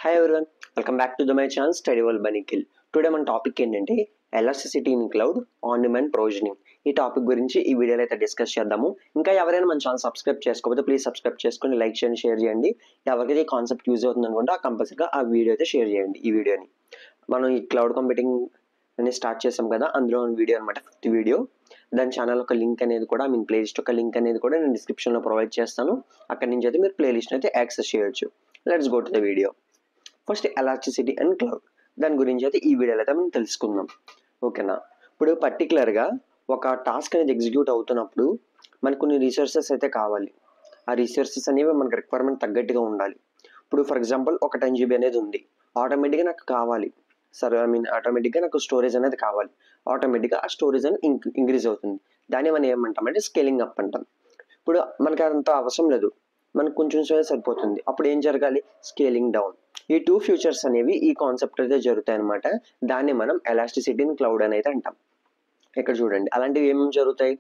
Hi everyone, welcome back to my channel Study World by Nikhil. Today మన topic ఏంటంటే elasticity in cloud on demand provisioning. ఈ topic గురించి ఈ వీడియోలో అయితే డిస్కస్ చేద్దాము. ఇంకా ఎవరైనా మన ఛానల్ సబ్స్క్రైబ్ చేసుకోకపోతే ప్లీజ్ సబ్స్క్రైబ్ చేసుకొని లైక్ చేయండి, షేర్ చేయండి. ఎవరికైతే ఈ కాన్సెప్ట్ యూజ్ అవుతుంది అనుకుంటే కంపల్సరీగా ఆ వీడియో అయితే షేర్ చేయండి. ఈ వీడియోని మనం ఈ క్లౌడ్ కంప్యూటింగ్ అని స్టార్ట్ చేసాం కదా, అందులో వీడియో అనమాట, 5th వీడియో. దాని ఛానల్ ఒక లింక్ అనేది కూడా ప్లేలిస్ట్ ఒక లింక్ అనేది కూడా నేను డిస్క్రిప్షన్లో ప్రొవైడ్ చేస్తాను. అక్కడి నుంచి అయితే మీరు ప్లేలిస్ట్ అయితే యాక్సెస్ చేయొచ్చు. Let's go to the video. First elasticity and cloud, దాని గురించి అయితే ఈ వీడియోలో అయితే మనం తెలుసుకుందాం. ఓకేనా, ఇప్పుడు పర్టికులర్గా ఒక టాస్క్ అనేది ఎగ్జిక్యూట్ అవుతున్నప్పుడు మనకు కొన్ని రిసోర్సెస్ అయితే కావాలి. ఆ రిసోర్సెస్ అనేవి మనకు రిక్వైర్మెంట్ తగ్గట్టుగా ఉండాలి. ఇప్పుడు ఫర్ ఎగ్జాంపుల్ ఒక 10 GB అనేది ఉంది, ఆటోమేటిక్గా నాకు కావాలి ఆటోమేటిక్గా నాకు స్టోరేజ్ అనేది కావాలి. ఆటోమేటిక్గా ఆ స్టోరేజ్ అనేది ఇంక్రీజ్ అవుతుంది. దాన్ని మనం ఏమంటామంటే స్కేలింగ్ అప్ అంటాం. ఇప్పుడు మనకి అంత అవసరం లేదు, మనకు కొంచెం స్టోరేజ్ సరిపోతుంది. అప్పుడు ఏం జరగాలి? Scaling down. ఈ 2 ఫ్యూచర్స్ అనేవి ఈ కాన్సెప్ట్ అయితే జరుగుతాయి అనమాట. దాన్ని మనం ఎలాస్టిసిటీ ఇన్ క్లౌడ్ అనేది అంటాం. ఇక్కడ చూడండి, అలాంటివి ఏమేమి జరుగుతాయి?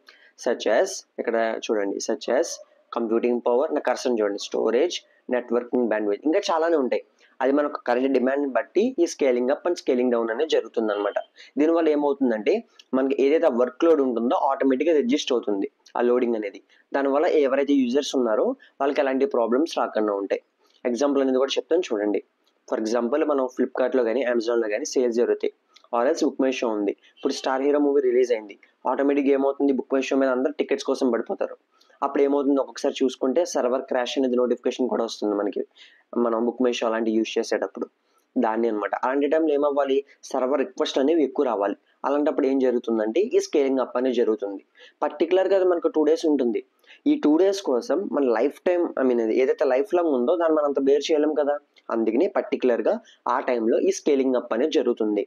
సచ్ యాజ్, ఇక్కడ చూడండి, సచ్ యాజ్ కంప్యూటింగ్ పవర్, నా కర్సన్ చూడండి, స్టోరేజ్, నెట్వర్కింగ్ బ్యాండ్విడ్త్, ఇంకా చాలానే ఉంటాయి. అది మనకు కరెంట్ డిమాండ్ బట్టి ఈ scaling up and scaling down అనేది జరుగుతుంది అనమాట. దీనివల్ల ఏమవుతుందంటే మనకి ఏదైతే వర్క్ లోడ్ ఉంటుందో ఆటోమేటిక్గా రిజిస్ట్ అవుతుంది ఆ లోడింగ్ అనేది. దానివల్ల ఎవరైతే యూజర్స్ ఉన్నారో వాళ్ళకి ఎలాంటి ప్రాబ్లమ్స్ రాకుండా ఉంటాయి. ఎగ్జాంపుల్ అనేది కూడా చెప్తాను చూడండి. ఫర్ ఎగ్జాంపుల్ మనం ఫ్లిప్కార్ట్లో కానీ అమెజాన్లో కానీ సేల్స్ జరుగుతాయి. ఆర్ఎల్స్ బుక్ మై షో ఉంది. ఇప్పుడు స్టార్ హీరో మూవీ రిలీజ్ అయింది, ఆటోమేటిక్గా ఏమవుతుంది, బుక్ మై షో మీద అందరూ టికెట్స్ కోసం పడిపోతారు. అప్పుడు ఏమవుతుంది, ఒక్కొక్కసారి చూసుకుంటే సర్వర్ క్రాష్ అనేది నోటిఫికేషన్ కూడా వస్తుంది మనకి, మనం బుక్ మై షో అలాంటివి యూజ్ చేసేటప్పుడు. దాన్ని అనమాట. అలాంటి టైంలో ఏమవ్వాలి, సర్వర్ రిక్వెస్ట్ అనేవి ఎక్కువ రావాలి. అలాంటప్పుడు ఏం జరుగుతుందంటే ఈ స్కేలింగ్ అప్ అనేది జరుగుతుంది. పర్టికులర్గా అది మనకు 2 days ఉంటుంది. ఈ 2 days కోసం మన లైఫ్ టైం ఏదైతే లైఫ్ లాంగ్ ఉందో దాన్ని మనం అంత బేర్ చేయలేం కదా. అందుకని పర్టికులర్గా ఆ టైంలో ఈ స్కేలింగ్ అప్ అనేది జరుగుతుంది.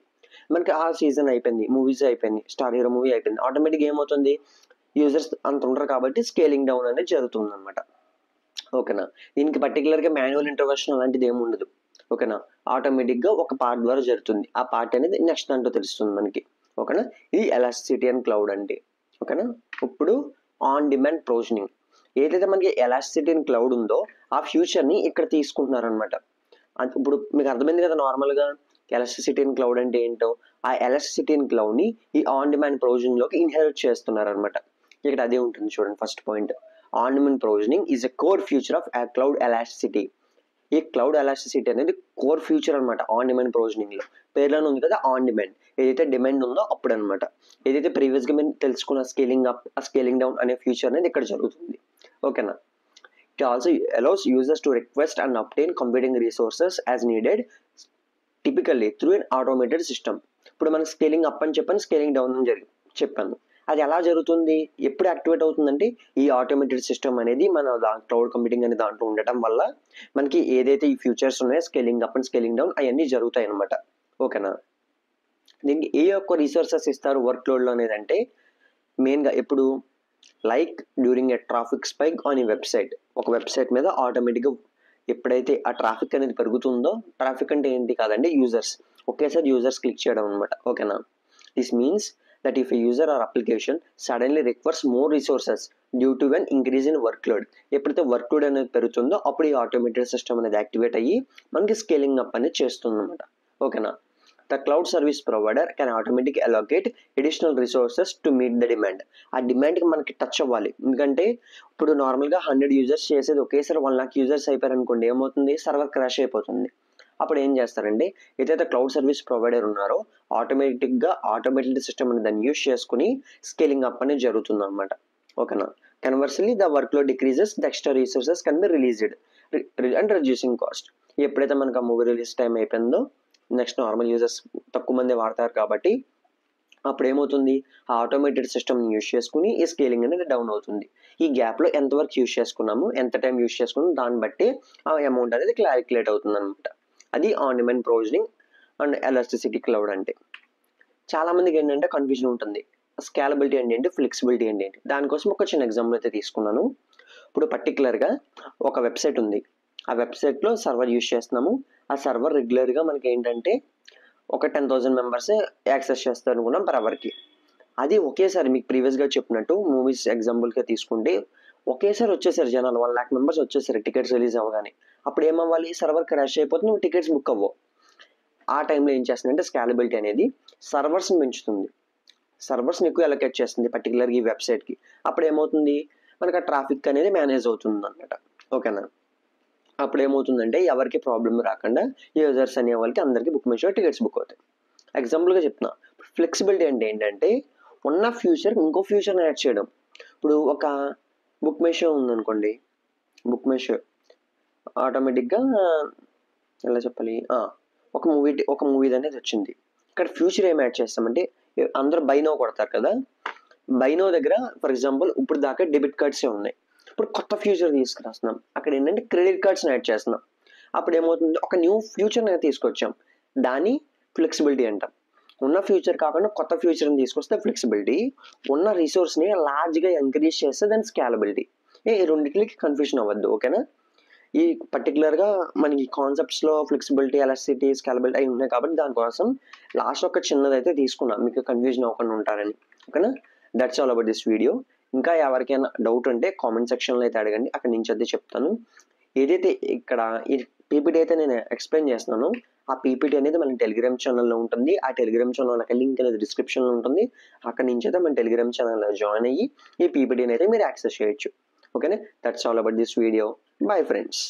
మనకి ఆ సీజన్ అయిపోయింది, మూవీస్ అయిపోయింది, స్టార్ హీరో మూవీ అయిపోయింది, ఆటోమేటిక్గా ఏమవుతుంది, యూజర్స్ అంత ఉండరు కాబట్టి స్కేలింగ్ డౌన్ అనేది జరుగుతుంది అనమాట. ఓకేనా, దీనికి పర్టికులర్గా మాన్యువల్ ఇంటర్వెన్షన్ అలాంటిది ఏమి ఉండదు. ఓకేనా, ఆటోమేటిక్గా ఒక పార్ట్ ద్వారా జరుగుతుంది. ఆ పార్ట్ అనేది నెక్స్ట్ దాంట్లో తెలుస్తుంది మనకి. ఓకేనా, ఇది ఎలాస్టిసిటీ అండ్ క్లౌడ్ అంటే. ఓకేనా, ఇప్పుడు ఆన్ డిమాండ్ ప్రొవిజనింగ్, ఏదైతే మనకి ఎలాస్టిసిటీ అండ్ క్లౌడ్ ఉందో ఆ ఫ్యూచర్ని ఇక్కడ తీసుకుంటున్నారనమాట. ఇప్పుడు మీకు అర్థమైంది కదా నార్మల్గా ఎలాస్టిసిటీ అండ్ క్లౌడ్ అంటే ఏంటో. ఆ ఎలాస్టిసిటీ అండ్ క్లౌడ్ని ఈ ఆన్ డిమాండ్ ప్రొవిజనింగ్లోకి ఇన్హెరిట్ చేస్తున్నారనమాట. ఇక్కడ అదే ఉంటుంది చూడండి. First point, on demand provisioning is a core future of cloud elasticity. ఈ క్లౌడ్ ఎలాస్టిసిటీ అనేది కోర్ ఫ్యూచర్ అనమాట ఆన్ డిమాండ్ ప్రొవిజనింగ్లో. పేర్లోనే ఉంది కదా ఆన్ డిమాండ్, ఏదైతే డిమాండ్ ఉందో అప్పుడు అనమాట. ఏదైతే ప్రీవియస్గా మేము తెలుసుకున్న స్కేలింగ్ అప్, ఆ స్కేలింగ్ డౌన్ అనే ఫ్యూచర్ అనేది ఇక్కడ జరుగుతుంది. ఓకేనా, it also allows users to request and obtain computing resources as needed, typically through an automated system. ఇప్పుడు మనకి స్కేలింగ్ అప్ అని చెప్పాను, స్కేలింగ్ డౌన్ అని చెప్పాను. అది ఎలా జరుగుతుంది, ఎప్పుడు యాక్టివేట్ అవుతుందంటే ఈ ఆటోమేటెడ్ సిస్టమ్ అనేది మన క్లౌడ్ కంప్యూటింగ్ అనే దాంట్లో ఉండటం వల్ల మనకి ఏదైతే ఈ ఫ్యూచర్స్ ఉన్నాయో scaling up and scaling down అవన్నీ జరుగుతాయి అనమాట. ఓకేనా, దీనికి ఏ ఒక్క రిసోర్సెస్ ఇస్తారు వర్క్ లోడ్లో అనేది అంటే మెయిన్గా ఎప్పుడు, like during a traffic spike on ఈ వెబ్సైట్. ఒక వెబ్సైట్ మీద ఆటోమేటిక్గా ఎప్పుడైతే ఆ ట్రాఫిక్ అనేది పెరుగుతుందో, ట్రాఫిక్ అంటే ఏంటి కాదండి, యూజర్స్, ఒకేసారి యూజర్స్ క్లిక్ చేయడం అనమాట. ఓకేనా, this means that if a user or application suddenly requires more resources due to an increase in workload, ఎప్పుడైతే వర్క్ లోడ్ అనేది పెరుగుతుందో అప్పుడు ఈ ఆటోమేటెడ్ సిస్టమ్ అనేది యాక్టివేట్ అయ్యి మనకి స్కేలింగ్ అప్ అనేది చేస్తుంది అనమాట. ఓకేనా, the cloud service provider can automatic allocate additional resources to meet the demand. ఆ డిమాండ్కి మనకి టచ్ అవ్వాలి. ఎందుకంటే ఇప్పుడు నార్మల్గా 100 యూజర్స్ చేసేది ఒకేసారి 1 lakh యూజర్స్ అయిపోయారు అనుకోండి, ఏమవుతుంది, సర్వర్ క్రాష్ అయిపోతుంది. అప్పుడు ఏం చేస్తారంటే ఏదైతే క్లౌడ్ సర్వీస్ ప్రొవైడర్ ఉన్నారో ఆటోమేటిక్గా ఆటోమేటెడ్ సిస్టమ్ అని దాన్ని యూజ్ చేసుకుని స్కేలింగ్ అప్ అనేది జరుగుతుంది అనమాట. ఓకేనా, conversely the work load decreases, the extra resources can be released and reducing cost. ఎప్పుడైతే మనకు ఆ మూవీ రిలీజ్ టైం అయిపోయిందో నెక్స్ట్ నార్మల్ యూజర్స్ తక్కువ మంది వాడతారు కాబట్టి అప్పుడు ఏమవుతుంది, ఆ ఆటోమేటెడ్ సిస్టమ్ని యూజ్ చేసుకుని ఈ స్కేలింగ్ అనేది డౌన్ అవుతుంది. ఈ గ్యాప్లో ఎంతవరకు యూజ్ చేసుకున్నాము, ఎంత టైం యూజ్ చేసుకున్నాము, దాన్ని బట్టి ఆ అమౌంట్ అనేది క్యాలిక్యులేట్ అవుతుంది అనమాట. అది on demand provisioning and elasticity cloud అంటే. చాలామందికి ఏంటంటే కన్ఫ్యూజన్ ఉంటుంది, స్కేలబిలిటీ అంటే ఏంటి, ఫ్లెక్సిబిలిటీ అంటే ఏంటి. దానికోసం ఒక చిన్న ఎగ్జాంపుల్ అయితే తీసుకున్నాను. ఇప్పుడు పర్టికులర్గా ఒక వెబ్సైట్ ఉంది, ఆ వెబ్సైట్లో సర్వర్ యూజ్ చేస్తున్నాము. ఆ సర్వర్ రెగ్యులర్గా మనకి ఏంటంటే ఒక 10,000 మెంబర్సే యాక్సెస్ చేస్తారు అనుకున్నాం పర్ అవర్కి. అది ఒకేసారి మీకు ప్రీవియస్గా చెప్పినట్టు మూవీస్ ఎగ్జాంపుల్గా తీసుకుంటే ఒకేసారి వచ్చేసారు జనాలు 1,00,000 మెంబర్స్ వచ్చేసారు టికెట్స్ రిలీజ్ అవ్వగానే. అప్పుడు ఏమవ్వాలి, సర్వర్ క్రాష్ అయిపోతే నువ్వు టికెట్స్ బుక్ అవ్వవు. ఆ టైంలో ఏం చేస్తుందంటే స్కాలబిలిటీ అనేది సర్వర్స్ని పెంచుతుంది, సర్వర్స్ని ఎక్కువ అలొకేట్ చేస్తుంది పర్టికులర్గా ఈ వెబ్సైట్కి. అప్పుడు ఏమవుతుంది, మనకు ఆ ట్రాఫిక్ అనేది మేనేజ్ అవుతుంది అనమాట. ఓకేనా, అప్పుడు ఏమవుతుందంటే ఎవరికి ప్రాబ్లం రాకుండా యూజర్స్ అనే వాళ్ళకి అందరికీ book my show tickets book అవుతాయి. ఎగ్జాంపుల్గా చెప్తున్నా, ఫ్లెక్సిబిలిటీ అంటే ఏంటంటే ఉన్న ఫ్యూచర్ ఇంకో ఫ్యూచర్ని యాడ్ చేయడం. ఇప్పుడు ఒక బుక్ మై షో ఉందనుకోండి, బుక్ మై షో ఆటోమేటిక్గా ఎలా చెప్పాలి, ఒక మూవీ అనేది వచ్చింది. ఇక్కడ ఫ్యూచర్ ఏం యాడ్ చేస్తామంటే అందరూ బైనో కొడతారు కదా, బైనో దగ్గర ఫర్ ఎగ్జాంపుల్ ఇప్పుడు దాకా డెబిట్ కార్డ్సే ఉన్నాయి. ఇప్పుడు కొత్త ఫ్యూచర్ తీసుకురాస్తున్నాం, అక్కడ ఏంటంటే క్రెడిట్ కార్డ్స్ని యాడ్ చేస్తున్నాం. అప్పుడు ఏమవుతుంది, ఒక న్యూ ఫ్యూచర్ని తీసుకొచ్చాం, దాన్ని ఫ్లెక్సిబిలిటీ అంటాం. ఉన్న ఫ్యూచర్ కాకుండా కొత్త ఫ్యూచర్ని తీసుకొస్తే ఫ్లెక్సిబిలిటీ, ఉన్న రిసోర్స్ని లార్జ్గా ఎంకరేజ్ చేస్తే దాని స్కాలబిలిటీ. ఈ రెండింటికి కన్ఫ్యూజన్ అవ్వద్దు. ఓకేనా, ఈ పర్టికులర్గా మనకి కాన్సెప్ట్స్లో ఫ్లెక్సిబిలిటీ, ఎలాస్టిసిటీ, స్కాలబిలిటీ అవి ఉన్నాయి కాబట్టి దానికోసం లాస్ట్ ఒక చిన్నదైతే తీసుకున్నాం, మీకు కన్ఫ్యూజన్ అవ్వకుండా ఉంటారని. ఓకేనా, that's all about this video. ఇంకా ఎవరికైనా డౌట్ ఉంటే కామెంట్ సెక్షన్లో అయితే అడగండి, అక్కడి నుంచి అయితే చెప్తాను. ఏదైతే ఇక్కడ ఈ పీపీటీ అయితే నేను ఎక్స్ప్లెయిన్ చేస్తున్నానో ఆ పీపీటీ అనేది మన టెలిగ్రామ్ ఛానల్లో ఉంటుంది. ఆ టెలిగ్రామ్ ఛానల్ లింక్ అనేది డిస్క్రిప్షన్లో ఉంటుంది. అక్కడి నుంచి అయితే మన టెలిగ్రామ్ ఛానల్లో జాయిన్ అయ్యి ఈ పీపీటీని అయితే మీరు యాక్సెస్ చేయొచ్చు. ఓకేనా, that's all about this video. Bye friends.